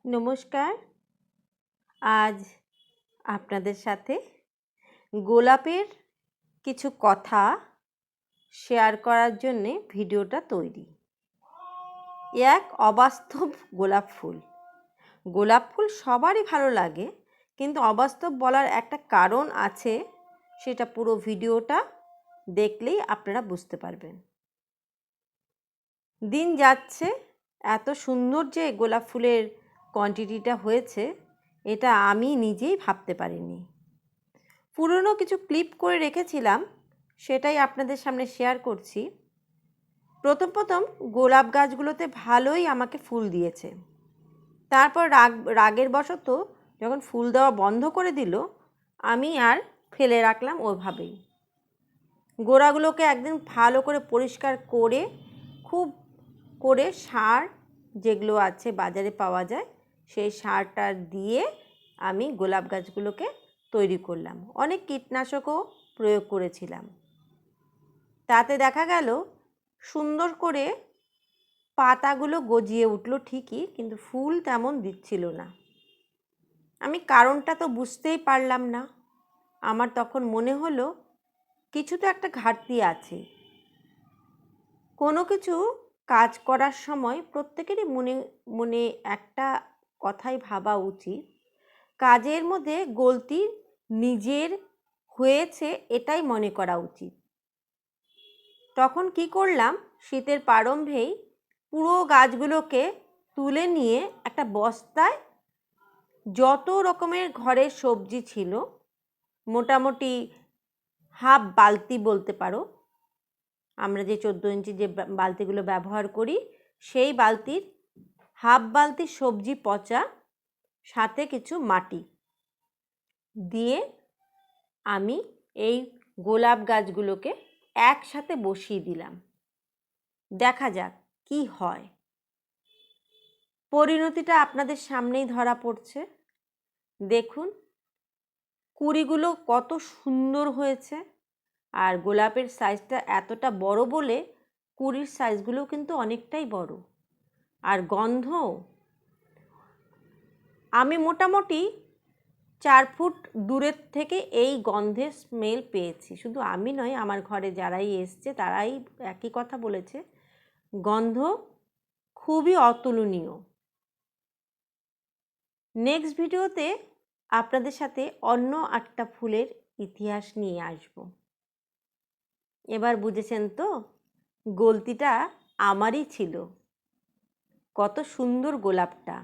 নমস্কার। আজ আপনাদের সাথে গোলাপের কিছু কথা শেয়ার করার জন্যে ভিডিওটা তৈরি। এক অবাস্তব গোলাপ ফুল। গোলাপ ফুল সবারই ভালো লাগে, কিন্তু অবাস্তব বলার একটা কারণ আছে, সেটা পুরো ভিডিওটা দেখলেই আপনারা বুঝতে পারবেন। দিন যাচ্ছে, এত সুন্দর যে গোলাপ ফুলের কোয়ান্টিটিটা হয়েছে, এটা আমি নিজেই ভাবতে পারিনি। পুরনো কিছু ক্লিপ করে রেখেছিলাম, সেটাই আপনাদের সামনে শেয়ার করছি। প্রথম গোলাপ গাছগুলোতে ভালোই আমাকে ফুল দিয়েছে। তারপর রাগের বশত যখন ফুল দেওয়া বন্ধ করে দিল, আমি আর ফেলে রাখলাম ওভাবেই। গোড়াগুলোকে একদিন ভালো করে পরিষ্কার করে খুব করে সার যেগুলো আছে বাজারে পাওয়া যায়, সেই সারটা দিয়ে আমি গোলাপ গাছগুলোকে তৈরি করলাম। অনেক কীটনাশকও প্রয়োগ করেছিলাম। তাতে দেখা গেল সুন্দর করে পাতাগুলো গজিয়ে উঠল ঠিকই, কিন্তু ফুল তেমন দিচ্ছিল না। আমি কারণটা তো বুঝতেই পারলাম না। আমার তখন মনে হলো কিছু তো একটা ঘাটতি আছে। কোনো কিছু কাজ করার সময় প্রত্যেকেরই মনে মনে একটা কথাই ভাবা উচিত, কাজের মধ্যে গলতি নিজের হয়েছে এটাই মনে করা উচিত। তখন কি করলাম, শীতের প্রারম্ভেই পুরো গাছগুলোকে তুলে নিয়ে একটা বস্তায় যত রকমের ঘরের সবজি ছিল, মোটামুটি হাফ বালতি বলতে পারো, আমরা যে 14 ইঞ্চি যে বালতিগুলো ব্যবহার করি, সেই বালতির হাফ বালতি সবজি পচা, সাথে কিছু মাটি দিয়ে আমি এই গোলাপ গাছগুলোকে একসাথে বসিয়ে দিলাম। দেখা যাক কি হয়। পরিণতিটা আপনাদের সামনেই ধরা পড়ছে। দেখুন কুঁড়িগুলো কত সুন্দর হয়েছে, আর গোলাপের সাইজটা এতটা বড় বলে কুঁড়ির সাইজগুলো কিন্তু অনেকটাই বড়। আর গন্ধ, আমি মোটামুটি 4 ফুট দূরের থেকে এই গন্ধের স্মেল পেয়েছি। শুধু আমি নয়, আমার ঘরে যারাই এসছে তারাই একই কথা বলেছে, গন্ধ খুবই অতুলনীয়। নেক্সট ভিডিওতে আপনাদের সাথে অন্য একটা ফুলের ইতিহাস নিয়ে আসব। এবার বুঝেছেন তো, গলতিটা আমারই ছিল। কত সুন্দর গোলাপটা।